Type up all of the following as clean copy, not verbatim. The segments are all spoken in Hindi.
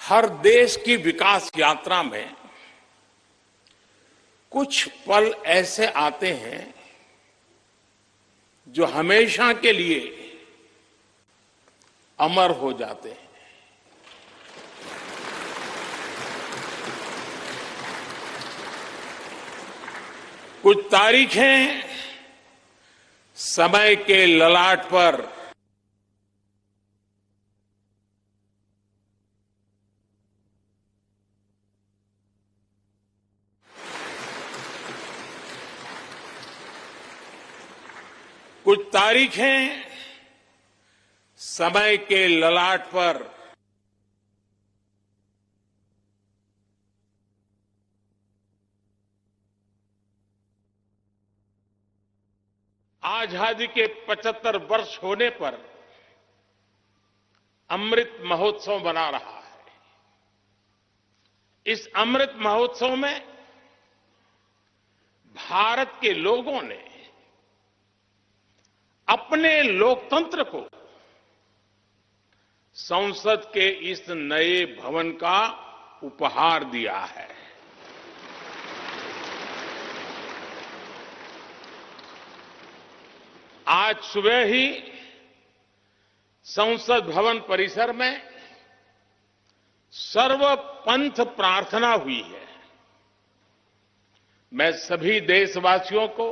हर देश की विकास यात्रा में कुछ पल ऐसे आते हैं जो हमेशा के लिए अमर हो जाते हैं। कुछ तारीखें समय के ललाट पर कुछ तारीखें समय के ललाट पर आजादी के 75 वर्ष होने पर अमृत महोत्सव बना रहा है। इस अमृत महोत्सव में भारत के लोगों ने अपने लोकतंत्र को संसद के इस नए भवन का उपहार दिया है। आज सुबह ही संसद भवन परिसर में सर्वपंथ प्रार्थना हुई है। मैं सभी देशवासियों को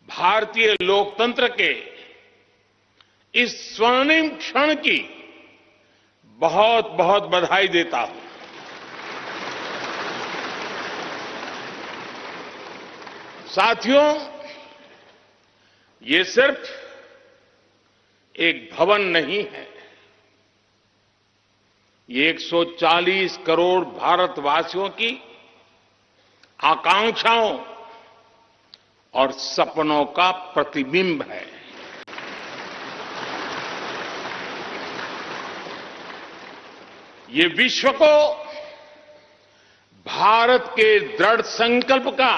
भारतीय लोकतंत्र के इस स्वर्णिम क्षण की बहुत बहुत बधाई देता हूं। साथियों, ये सिर्फ एक भवन नहीं है, ये 140 करोड़ भारतवासियों की आकांक्षाओं और सपनों का प्रतिबिंब है। ये विश्व को भारत के दृढ़ संकल्प का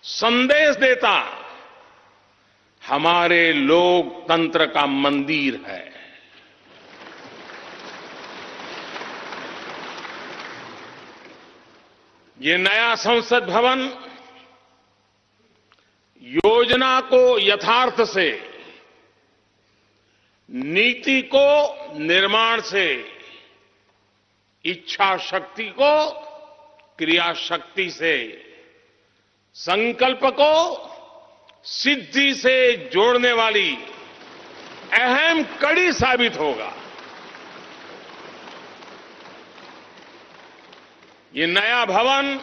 संदेश देता हमारे लोकतंत्र का मंदिर है। ये नया संसद भवन योजना को यथार्थ से, नीति को निर्माण से, इच्छा शक्ति को क्रिया शक्ति से, संकल्प को सिद्धि से जोड़ने वाली अहम कड़ी साबित होगा। ये नया भवन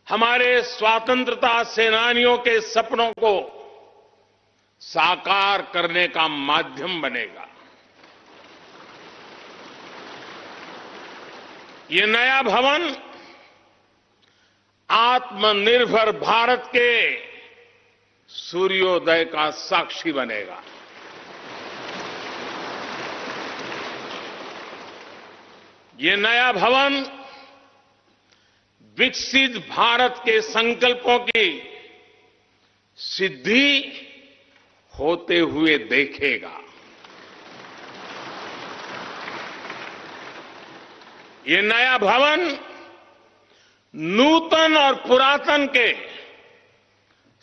हमारे स्वतंत्रता सेनानियों के सपनों को साकार करने का माध्यम बनेगा। ये नया भवन आत्मनिर्भर भारत के सूर्योदय का साक्षी बनेगा। ये नया भवन विकसित भारत के संकल्पों की सिद्धि होते हुए देखेगा। ये नया भवन नूतन और पुरातन के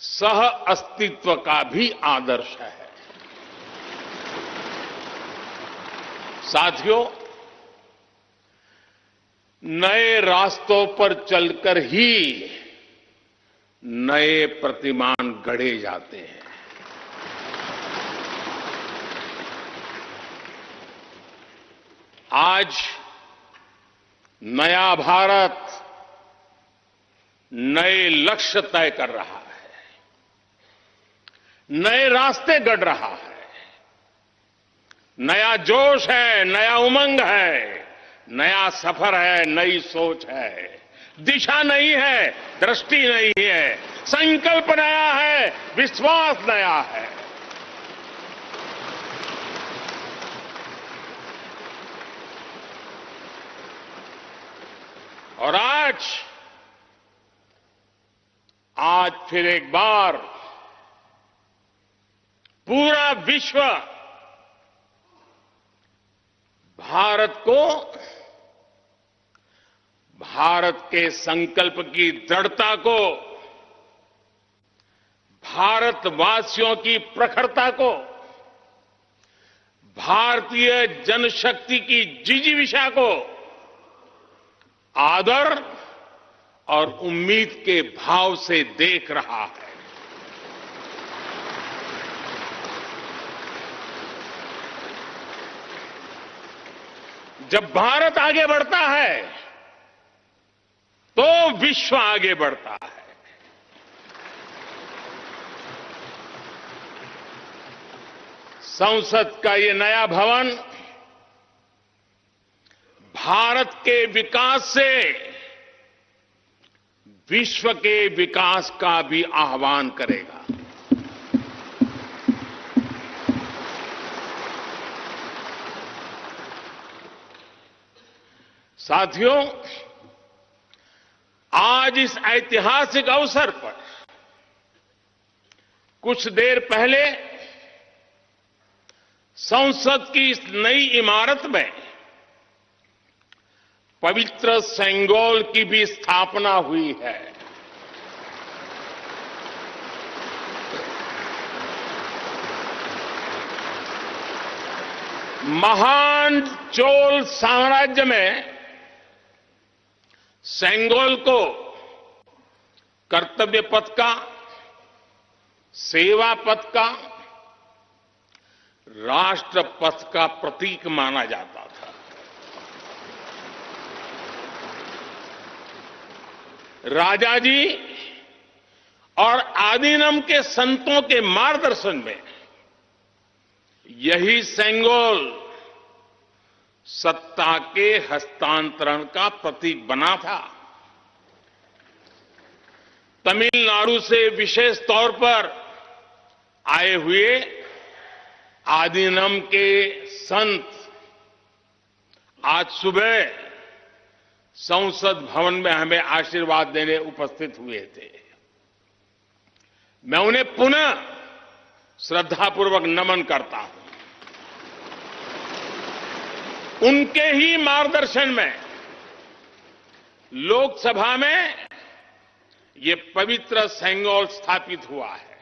सह अस्तित्व का भी आदर्श है। साथियों, नए रास्तों पर चलकर ही नए प्रतिमान गढ़े जाते हैं। आज नया भारत नए लक्ष्य तय कर रहा है, नए रास्ते गढ़ रहा है। नया जोश है, नया उमंग है, नया सफर है, नई सोच है। दिशा नई है, दृष्टि नई है, संकल्प नया है, विश्वास नया है। और आज फिर एक बार पूरा विश्व भारत को भारत के संकल्प की दृढ़ता को, भारतवासियों की प्रखरता को, भारतीय जनशक्ति की जिजीविषा को आदर और उम्मीद के भाव से देख रहा है। जब भारत आगे बढ़ता है तो विश्व आगे बढ़ता है। संसद का ये नया भवन भारत के विकास से विश्व के विकास का भी आह्वान करेगा। साथियों, आज इस ऐतिहासिक अवसर पर कुछ देर पहले संसद की इस नई इमारत में पवित्र सेंगोल की भी स्थापना हुई है। महान चोल साम्राज्य में सेंगोल को कर्तव्य पथ का, सेवा पथ का, राष्ट्र पथ का प्रतीक माना जाता था। राजा जी और आदीनम के संतों के मार्गदर्शन में यही सेंगोल सत्ता के हस्तांतरण का प्रतीक बना था। तमिलनाडु से विशेष तौर पर आए हुए आदीनम के संत आज सुबह संसद भवन में हमें आशीर्वाद देने उपस्थित हुए थे। मैं उन्हें पुनः श्रद्धापूर्वक नमन करता हूं। उनके ही मार्गदर्शन में लोकसभा में ये पवित्र सेंगोल स्थापित हुआ है।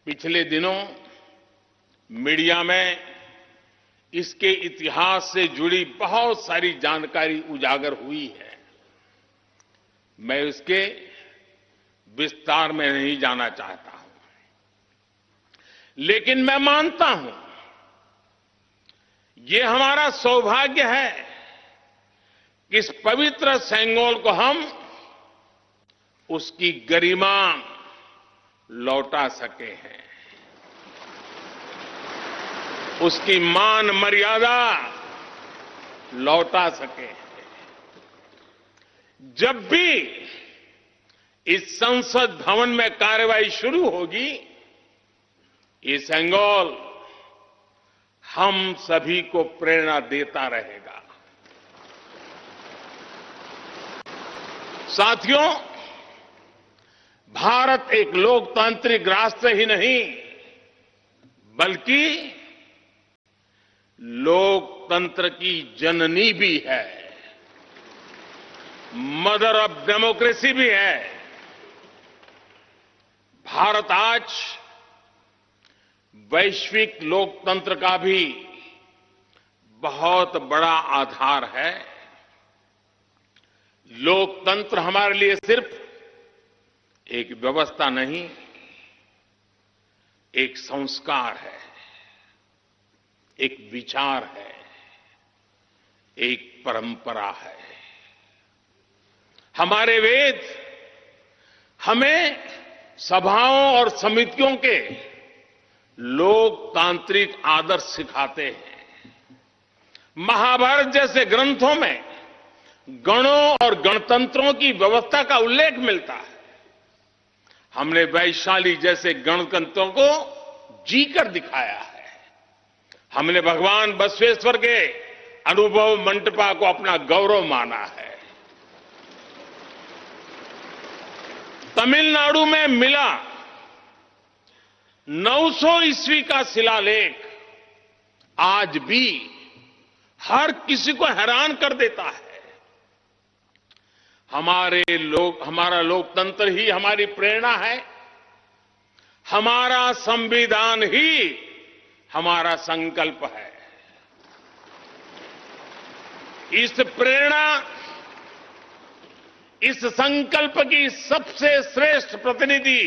पिछले दिनों मीडिया में इसके इतिहास से जुड़ी बहुत सारी जानकारी उजागर हुई है। मैं इसके विस्तार में नहीं जाना चाहता हूं, लेकिन मैं मानता हूं ये हमारा सौभाग्य है कि इस पवित्र सेंगोल को हम उसकी गरिमा लौटा सके हैं, उसकी मान मर्यादा लौटा सके हैं। जब भी इस संसद भवन में कार्रवाई शुरू होगी, ये सेंगोल हम सभी को प्रेरणा देता रहेगा। साथियों, भारत एक लोकतांत्रिक राष्ट्र ही नहीं बल्कि लोकतंत्र की जननी भी है, मदर ऑफ डेमोक्रेसी भी है। भारत आज वैश्विक लोकतंत्र का भी बहुत बड़ा आधार है। लोकतंत्र हमारे लिए सिर्फ एक व्यवस्था नहीं, एक संस्कार है, एक विचार है, एक परंपरा है। हमारे वेद हमें सभाओं और समितियों के लोकतांत्रिक आदर्श सिखाते हैं। महाभारत जैसे ग्रंथों में गणों और गणतंत्रों की व्यवस्था का उल्लेख मिलता है। हमने वैशाली जैसे गणतंत्रों को जीकर दिखाया है। हमने भगवान बसवेश्वर के अनुभव मंटपा को अपना गौरव माना है। तमिलनाडु में मिला 900 ईस्वी का शिलालेख आज भी हर किसी को हैरान कर देता है। हमारा लोकतंत्र ही हमारी प्रेरणा है, हमारा संविधान ही हमारा संकल्प है। इस प्रेरणा, इस संकल्प की सबसे श्रेष्ठ प्रतिनिधि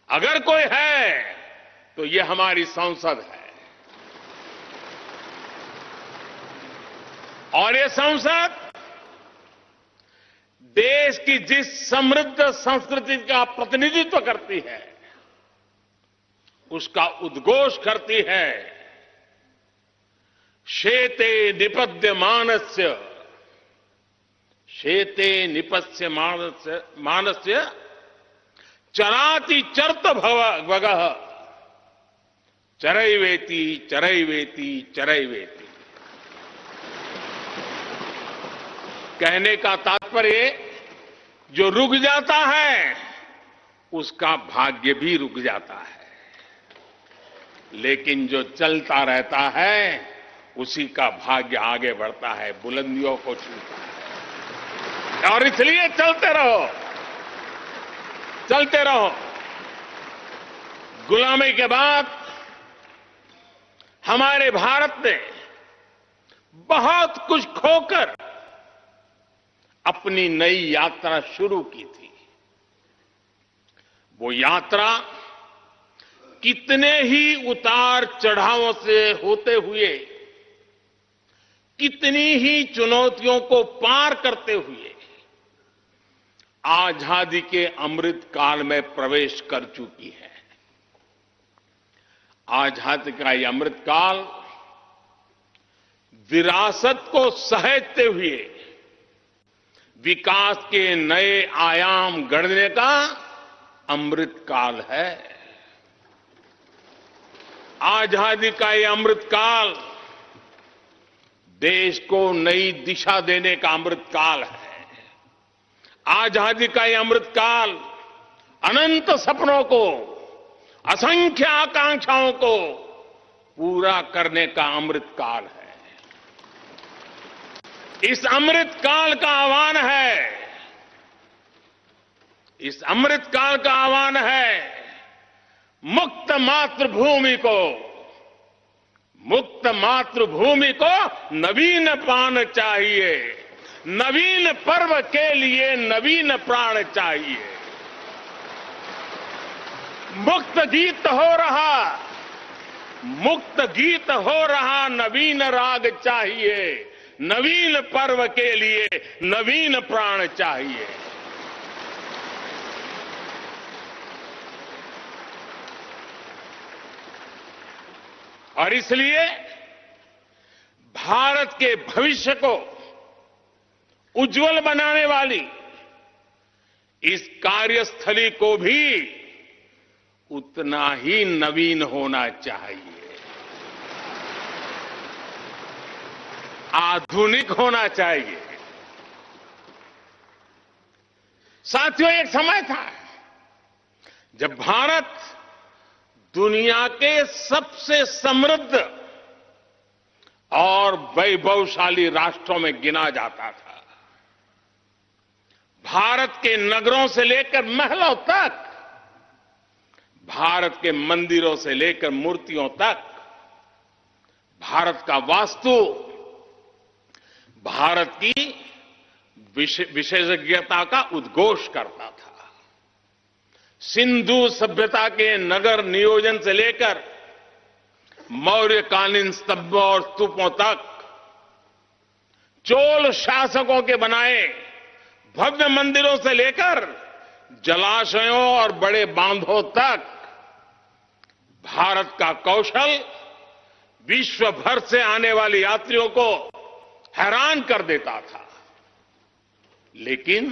अगर कोई है तो ये हमारी संसद है। और ये संसद देश की जिस समृद्ध संस्कृति का प्रतिनिधित्व करती है, उसका उद्घोष करती है। शेते निपद्यमानस्य, शेते निपस्य मानस्य चराति चर्त भगः चरैवेति चरैवेति चरैवेति। कहने का तात्पर्य, जो रुक जाता है उसका भाग्य भी रुक जाता है, लेकिन जो चलता रहता है उसी का भाग्य आगे बढ़ता है, बुलंदियों को छूता है। और इसलिए चलते रहो, चलते रहो। गुलामी के बाद हमारे भारत ने बहुत कुछ खोकर अपनी नई यात्रा शुरू की थी। वो यात्रा कितने ही उतार चढ़ावों से होते हुए, कितनी ही चुनौतियों को पार करते हुए आजादी के अमृत काल में प्रवेश कर चुकी है। आजादी का ये अमृत काल विरासत को सहेजते हुए विकास के नए आयाम गढ़ने का अमृत काल है। आजादी का ये अमृत काल देश को नई दिशा देने का अमृत काल है। आजादी का ये अमृत काल अनंत सपनों को, असंख्य आकांक्षाओं को पूरा करने का अमृत काल है। इस अमृत काल का आह्वान है, इस अमृत काल का आह्वान है मुक्त मातृभूमि को, मुक्त मातृभूमि को नवीन पान चाहिए, नवीन पर्व के लिए नवीन प्राण चाहिए। मुक्त गीत हो रहा, मुक्त गीत हो रहा नवीन राग चाहिए, नवीन पर्व के लिए नवीन प्राण चाहिए। और इसलिए भारत के भविष्य को उज्जवल बनाने वाली इस कार्यस्थली को भी उतना ही नवीन होना चाहिए, आधुनिक होना चाहिए। साथियों, एक समय था जब भारत दुनिया के सबसे समृद्ध और वैभवशाली राष्ट्रों में गिना जाता था। भारत के नगरों से लेकर महलों तक, भारत के मंदिरों से लेकर मूर्तियों तक, भारत का वास्तु भारत की विशेषज्ञता का उद्घोष करता था। सिंधु सभ्यता के नगर नियोजन से लेकर मौर्यकालीन स्तंभों और स्तूपों तक, चोल शासकों के बनाए भव्य मंदिरों से लेकर जलाशयों और बड़े बांधों तक भारत का कौशल विश्व भर से आने वाले यात्रियों को हैरान कर देता था। लेकिन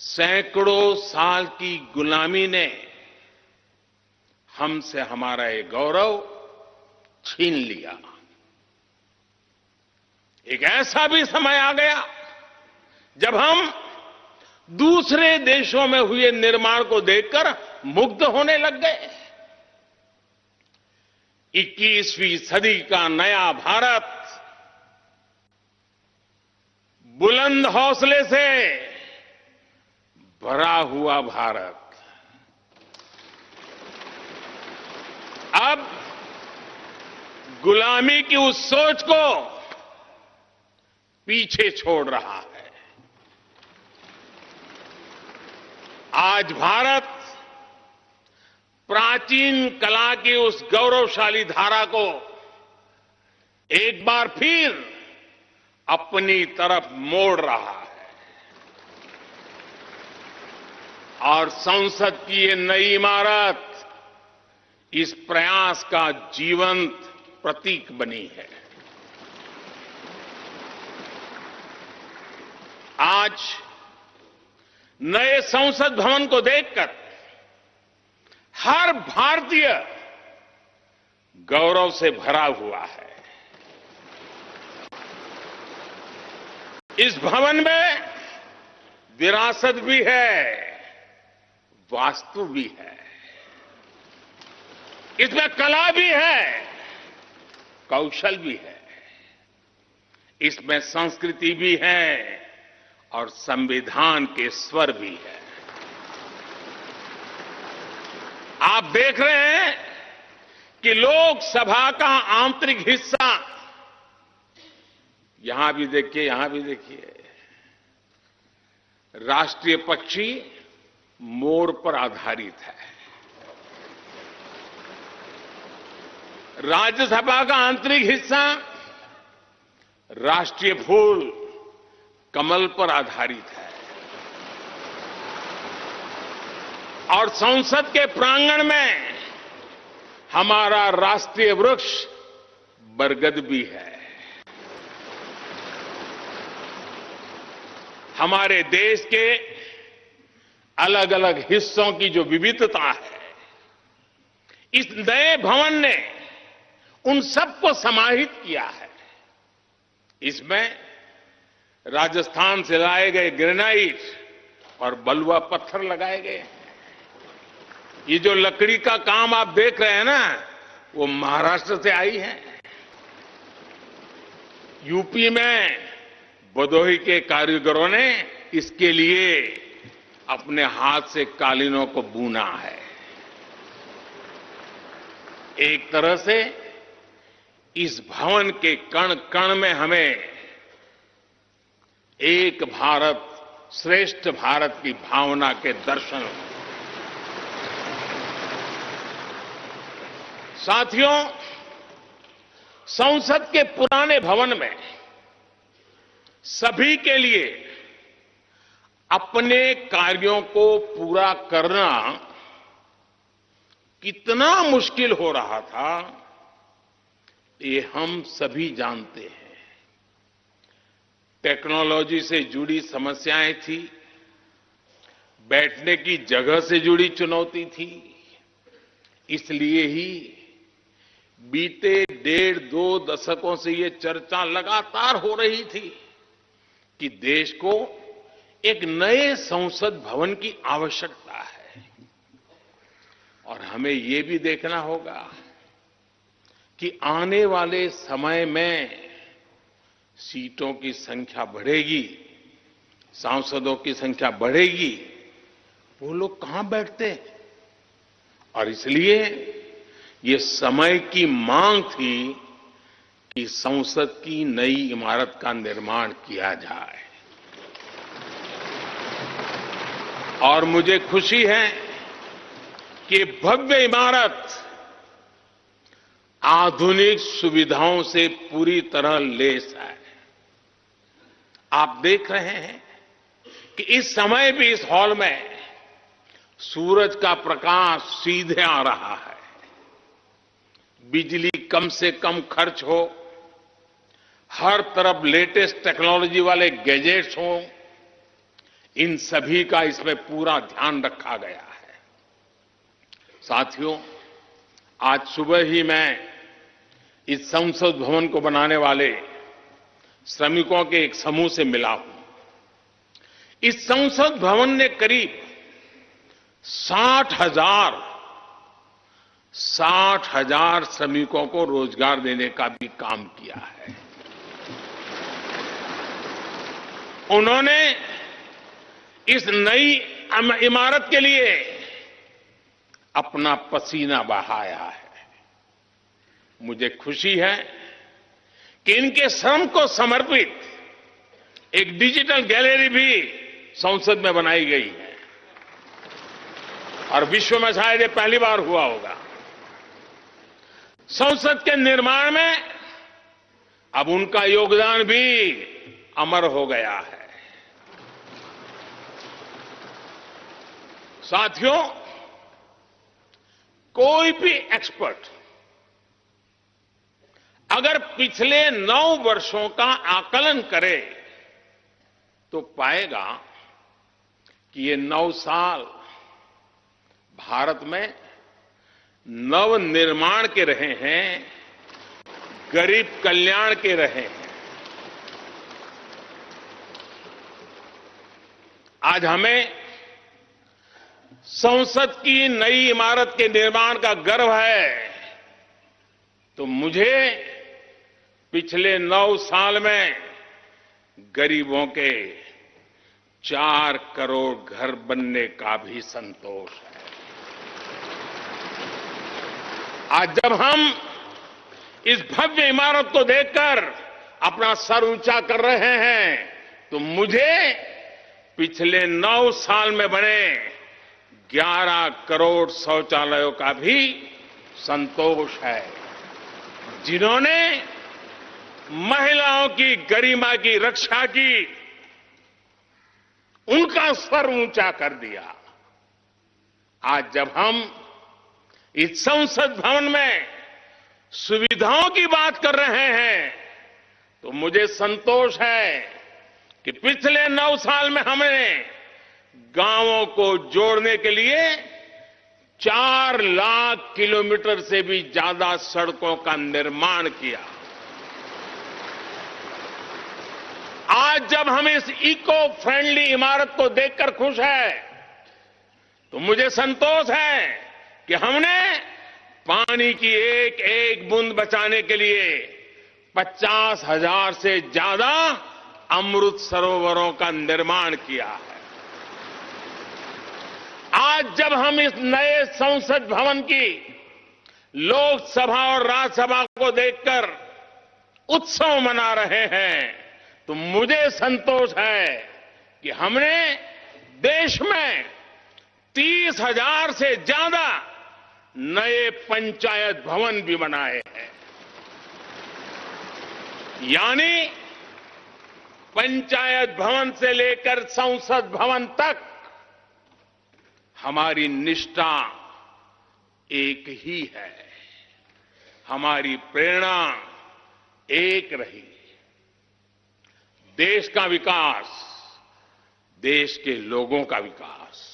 सैकड़ों साल की गुलामी ने हमसे हमारा ये गौरव छीन लिया। एक ऐसा भी समय आ गया जब हम दूसरे देशों में हुए निर्माण को देखकर मुग्ध होने लग गए। 21वीं सदी का नया भारत बुलंद हौसले से भरा हुआ भारत अब गुलामी की उस सोच को पीछे छोड़ रहा है। आज भारत प्राचीन कला की उस गौरवशाली धारा को एक बार फिर अपनी तरफ मोड़ रहा है और संसद की ये नई इमारत इस प्रयास का जीवंत प्रतीक बनी है। आज नए संसद भवन को देखकर हर भारतीय गौरव से भरा हुआ है। इस भवन में विरासत भी है, वास्तु भी है, इसमें कला भी है, कौशल भी है, इसमें संस्कृति भी है और संविधान के स्वर भी है। आप देख रहे हैं कि लोकसभा का आंतरिक हिस्सा, यहां भी देखिए, यहां भी देखिए, राष्ट्रीय पक्षी मोर पर आधारित है। राज्यसभा का आंतरिक हिस्सा राष्ट्रीय फूल कमल पर आधारित है और संसद के प्रांगण में हमारा राष्ट्रीय वृक्ष बरगद भी है। हमारे देश के अलग अलग हिस्सों की जो विविधता है, इस नए भवन ने उन सबको समाहित किया है। इसमें राजस्थान से लाए गए ग्रेनाइट और बलुआ पत्थर लगाए गए हैं। ये जो लकड़ी का काम आप देख रहे हैं ना, वो महाराष्ट्र से आई है। यूपी में भदोही के कारीगरों ने इसके लिए अपने हाथ से कालीनों को बुना है। एक तरह से इस भवन के कण कण में हमें एक भारत श्रेष्ठ भारत की भावना के दर्शन। साथियों, संसद के पुराने भवन में सभी के लिए अपने कार्यों को पूरा करना कितना मुश्किल हो रहा था, ये हम सभी जानते हैं। टेक्नोलॉजी से जुड़ी समस्याएं थी, बैठने की जगह से जुड़ी चुनौती थी। इसलिए ही बीते 1.5-2 दशकों से ये चर्चा लगातार हो रही थी कि देश को एक नए संसद भवन की आवश्यकता है। और हमें ये भी देखना होगा कि आने वाले समय में सीटों की संख्या बढ़ेगी, सांसदों की संख्या बढ़ेगी, वो लोग कहां बैठते हैं? और इसलिए ये समय की मांग थी कि संसद की नई इमारत का निर्माण किया जाए। और मुझे खुशी है कि भव्य इमारत आधुनिक सुविधाओं से पूरी तरह लैस है। आप देख रहे हैं कि इस समय भी इस हॉल में सूरज का प्रकाश सीधे आ रहा है, बिजली कम से कम खर्च हो, हर तरफ लेटेस्ट टेक्नोलॉजी वाले गैजेट्स हों, इन सभी का इसमें पूरा ध्यान रखा गया है। साथियों, आज सुबह ही मैं इस संसद भवन को बनाने वाले श्रमिकों के एक समूह से मिला हूं। इस संसद भवन ने करीब 60,000 60,000 श्रमिकों को रोजगार देने का भी काम किया है। उन्होंने इस नई इमारत के लिए अपना पसीना बहाया है। मुझे खुशी है कि इनके श्रम को समर्पित एक डिजिटल गैलरी भी संसद में बनाई गई है और विश्व में शायद ये पहली बार हुआ होगा। संसद के निर्माण में अब उनका योगदान भी अमर हो गया है। साथियों, कोई भी एक्सपर्ट अगर पिछले 9 वर्षों का आकलन करे तो पाएगा कि ये 9 साल भारत में नव निर्माण के रहे हैं, गरीब कल्याण के रहे हैं। आज हमें संसद की नई इमारत के निर्माण का गर्व है, तो मुझे पिछले 9 साल में गरीबों के 4 करोड़ घर बनने का भी संतोष है। आज जब हम इस भव्य इमारत को देखकर अपना सर ऊंचा कर रहे हैं, तो मुझे पिछले 9 साल में बने 11 करोड़ शौचालयों का भी संतोष है, जिन्होंने महिलाओं की गरिमा की रक्षा की, उनका स्तर ऊंचा कर दिया। आज जब हम इस संसद भवन में सुविधाओं की बात कर रहे हैं, तो मुझे संतोष है कि पिछले 9 साल में हमने गांवों को जोड़ने के लिए 4 लाख किलोमीटर से भी ज्यादा सड़कों का निर्माण किया। आज जब हम इस इको फ्रेंडली इमारत को देखकर खुश हैं, तो मुझे संतोष है कि हमने पानी की एक एक बूंद बचाने के लिए 50,000 से ज्यादा अमृत सरोवरों का निर्माण किया है। आज जब हम इस नए संसद भवन की लोकसभा और राज्यसभा को देखकर उत्सव मना रहे हैं, तो मुझे संतोष है कि हमने देश में 30,000 से ज्यादा नए पंचायत भवन भी बनाए हैं। यानी पंचायत भवन से लेकर संसद भवन तक हमारी निष्ठा एक ही है, हमारी प्रेरणा एक रही। देश का विकास, देश के लोगों का विकास।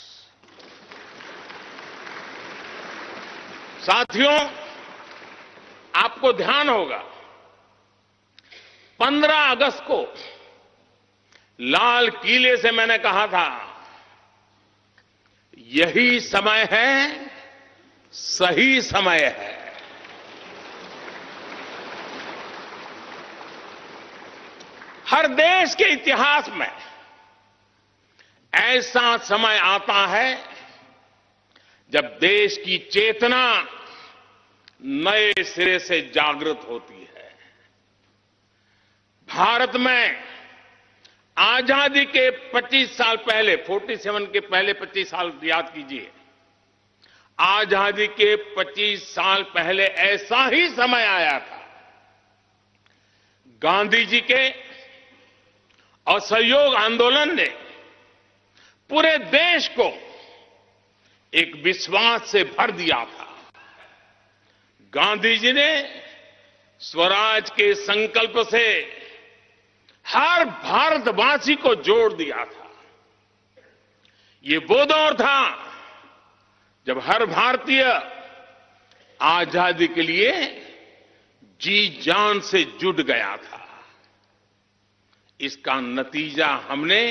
साथियों, आपको ध्यान होगा 15 अगस्त को लाल किले से मैंने कहा था, यही समय है, सही समय है। हर देश के इतिहास में ऐसा समय आता है जब देश की चेतना नए सिरे से जागृत होती है। भारत में आजादी के 25 साल पहले, 47 के पहले 25 साल याद कीजिए, आजादी के 25 साल पहले ऐसा ही समय आया था। गांधी जी के असहयोग आंदोलन ने पूरे देश को एक विश्वास से भर दिया था। गांधी जी ने स्वराज के संकल्प से हर भारतवासी को जोड़ दिया था। ये वो दौर था जब हर भारतीय आजादी के लिए जी जान से जुट गया था। इसका नतीजा हमने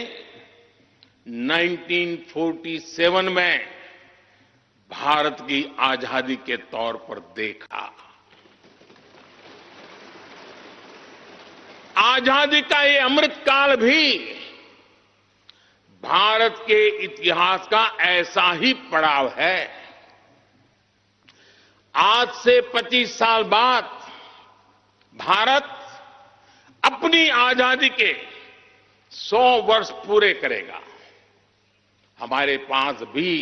1947 में भारत की आजादी के तौर पर देखा। आजादी का ये अमृत काल भी भारत के इतिहास का ऐसा ही पड़ाव है। आज से 25 साल बाद भारत अपनी आजादी के 100 वर्ष पूरे करेगा। हमारे पास भी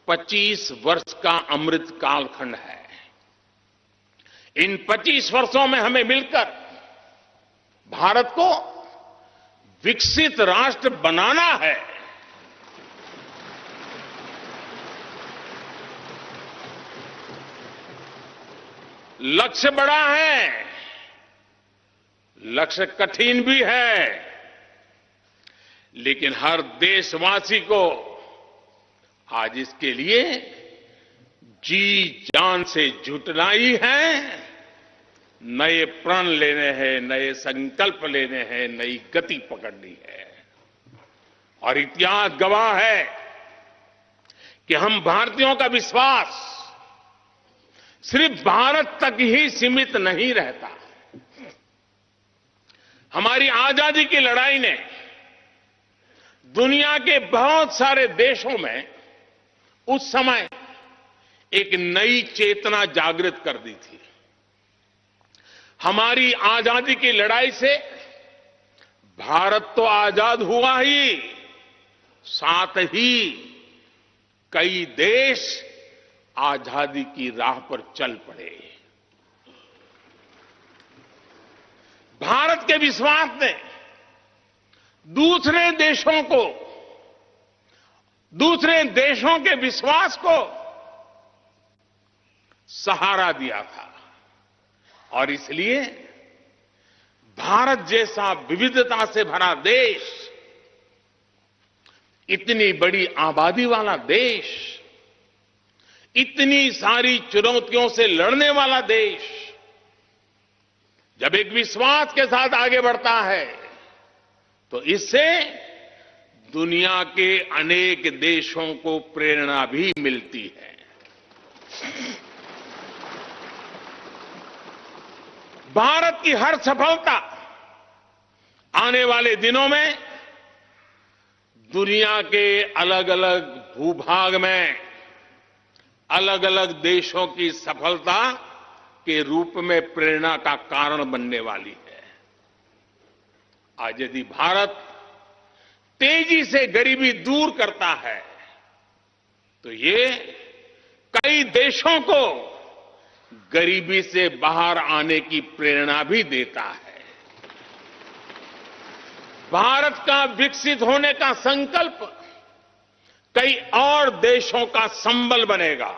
25 वर्ष का अमृत कालखंड है। इन 25 वर्षों में हमें मिलकर भारत को विकसित राष्ट्र बनाना है। लक्ष्य बड़ा है, लक्ष्य कठिन भी है, लेकिन हर देशवासी को आज इसके लिए जी जान से जुटना ही है। नए प्रण लेने हैं, नए संकल्प लेने हैं, नई गति पकड़नी है। और इतिहास गवाह है कि हम भारतीयों का विश्वास सिर्फ भारत तक ही सीमित नहीं रहता। हमारी आजादी की लड़ाई ने दुनिया के बहुत सारे देशों में उस समय एक नई चेतना जागृत कर दी थी। हमारी आजादी की लड़ाई से भारत तो आजाद हुआ ही, साथ ही कई देश आजादी की राह पर चल पड़े। भारत के विश्वास ने दूसरे देशों के विश्वास को सहारा दिया था। और इसलिए भारत जैसा विविधता से भरा देश, इतनी बड़ी आबादी वाला देश, इतनी सारी चुनौतियों से लड़ने वाला देश जब एक विश्वास के साथ आगे बढ़ता है तो इससे दुनिया के अनेक देशों को प्रेरणा भी मिलती है। भारत की हर सफलता आने वाले दिनों में दुनिया के अलग अलग भूभाग में अलग अलग देशों की सफलता के रूप में प्रेरणा का कारण बनने वाली है। आज यदि भारत तेजी से गरीबी दूर करता है तो ये कई देशों को गरीबी से बाहर आने की प्रेरणा भी देता है। भारत का विकसित होने का संकल्प कई और देशों का संबल बनेगा।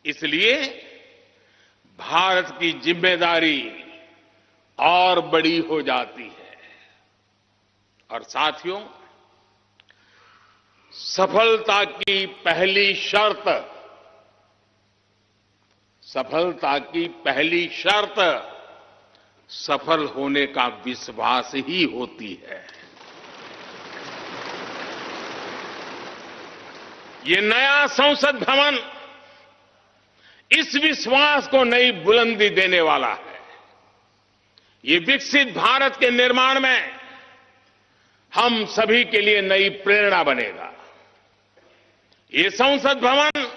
इसलिए भारत की जिम्मेदारी और बड़ी हो जाती है। और साथियों, सफलता की पहली शर्त सफल होने का विश्वास ही होती है। ये नया संसद भवन इस विश्वास को नई बुलंदी देने वाला है। ये विकसित भारत के निर्माण में हम सभी के लिए नई प्रेरणा बनेगा। ये संसद भवन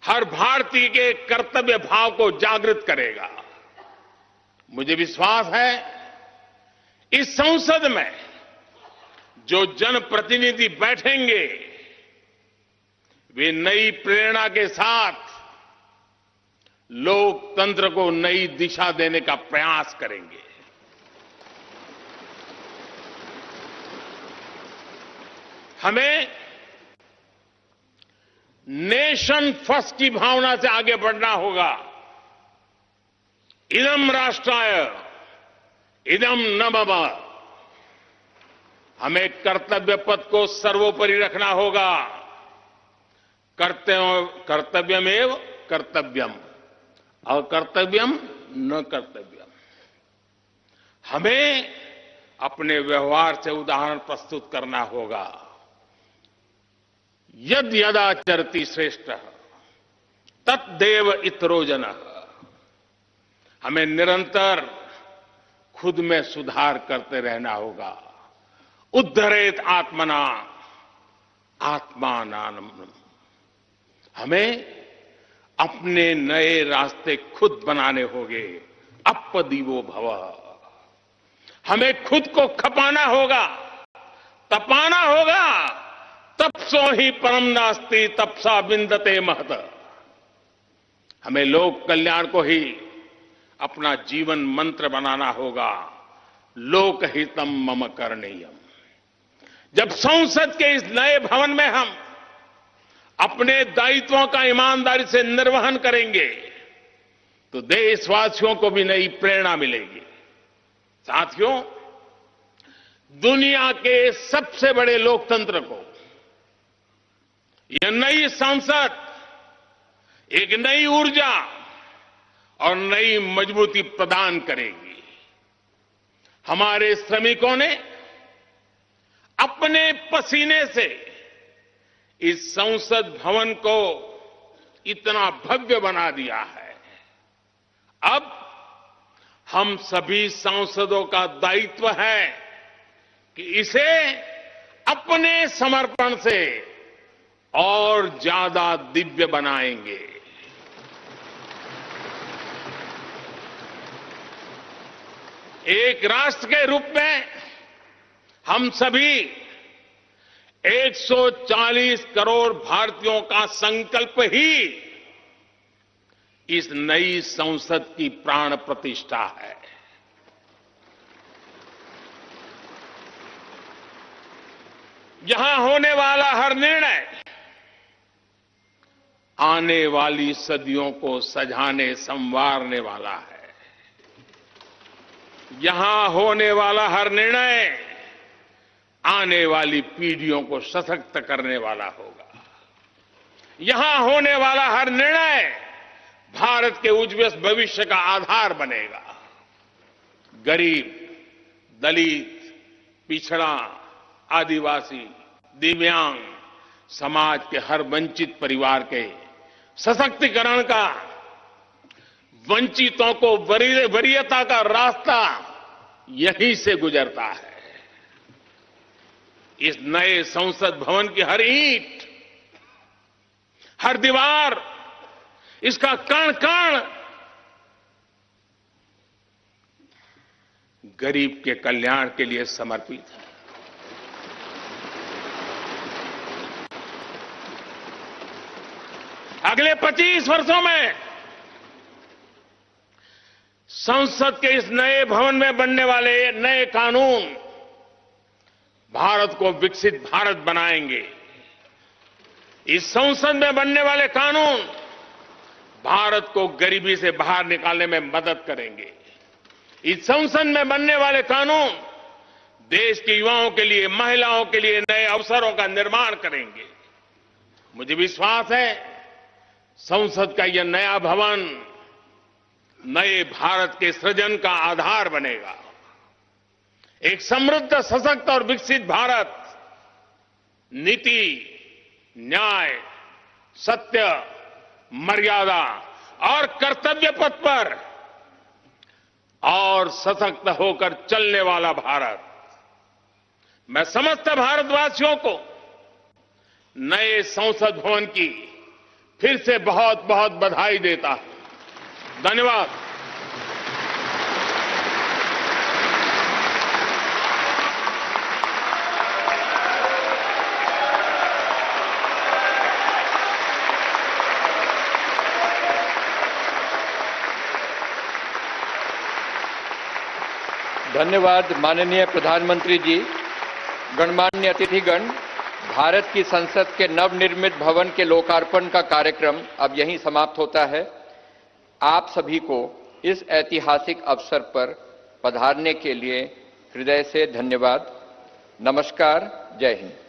हर भारतीय के कर्तव्य भाव को जागृत करेगा। मुझे विश्वास है इस संसद में जो जनप्रतिनिधि बैठेंगे वे नई प्रेरणा के साथ लोकतंत्र को नई दिशा देने का प्रयास करेंगे। हमें नेशन फर्स्ट की भावना से आगे बढ़ना होगा। इदम राष्ट्राय इदम न मम। हमें कर्तव्य पथ को सर्वोपरि रखना होगा। कर्तव्यमेव कर्तव्यम, अकर्तव्यम न कर्तव्यम। हमें अपने व्यवहार से उदाहरण प्रस्तुत करना होगा। यद यदाचरति श्रेष्ठ तत्देव इतरो जनः। हमें निरंतर खुद में सुधार करते रहना होगा। उद्धरेत आत्मना आत्मानानम। हमें अपने नए रास्ते खुद बनाने होंगे। अपदीवो भव। हमें खुद को खपाना होगा, तपाना होगा। तपसो ही परम नास्ति तपसा बिंदते महत। हमें लोक कल्याण को ही अपना जीवन मंत्र बनाना होगा। लोकहितम मम करणीयम। जब संसद के इस नए भवन में हम अपने दायित्वों का ईमानदारी से निर्वहन करेंगे तो देशवासियों को भी नई प्रेरणा मिलेगी। साथियों, दुनिया के सबसे बड़े लोकतंत्र को यह नई संसद एक नई ऊर्जा और नई मजबूती प्रदान करेगी। हमारे श्रमिकों ने अपने पसीने से इस संसद भवन को इतना भव्य बना दिया है। अब हम सभी सांसदों का दायित्व है कि इसे अपने समर्पण से और ज्यादा दिव्य बनाएंगे। एक राष्ट्र के रूप में हम सभी 140 करोड़ भारतीयों का संकल्प ही इस नई संसद की प्राण प्रतिष्ठा है। यहां होने वाला हर निर्णय आने वाली सदियों को सजाने संवारने वाला है। यहां होने वाला हर निर्णय आने वाली पीढ़ियों को सशक्त करने वाला होगा। यहां होने वाला हर निर्णय भारत के उज्ज्वल भविष्य का आधार बनेगा। गरीब, दलित, पिछड़ा, आदिवासी, दिव्यांग समाज के हर वंचित परिवार के सशक्तिकरण का, वंचितों को वरीयता का रास्ता यहीं से गुजरता है। इस नए संसद भवन की हर ईंट, हर दीवार, इसका कण कण गरीब के कल्याण के लिए समर्पित है। अगले 25 वर्षों में संसद के इस नए भवन में बनने वाले नए कानून भारत को विकसित भारत बनाएंगे। इस संसद में बनने वाले कानून भारत को गरीबी से बाहर निकालने में मदद करेंगे। इस संसद में बनने वाले कानून देश के युवाओं के लिए, महिलाओं के लिए नए अवसरों का निर्माण करेंगे। मुझे विश्वास है संसद का यह नया भवन नए भारत के सृजन का आधार बनेगा। एक समृद्ध, सशक्त और विकसित भारत नीति, न्याय, सत्य, मर्यादा और कर्तव्य पथ पर और सशक्त होकर चलने वाला भारत। मैं समस्त भारतवासियों को नए संसद भवन की फिर से बहुत बहुत बधाई देता हूं। धन्यवाद। धन्यवाद माननीय प्रधानमंत्री जी। गणमान्य अतिथिगण, भारत की संसद के नवनिर्मित भवन के लोकार्पण का कार्यक्रम अब यहीं समाप्त होता है। आप सभी को इस ऐतिहासिक अवसर पर पधारने के लिए हृदय से धन्यवाद। नमस्कार। जय हिंद।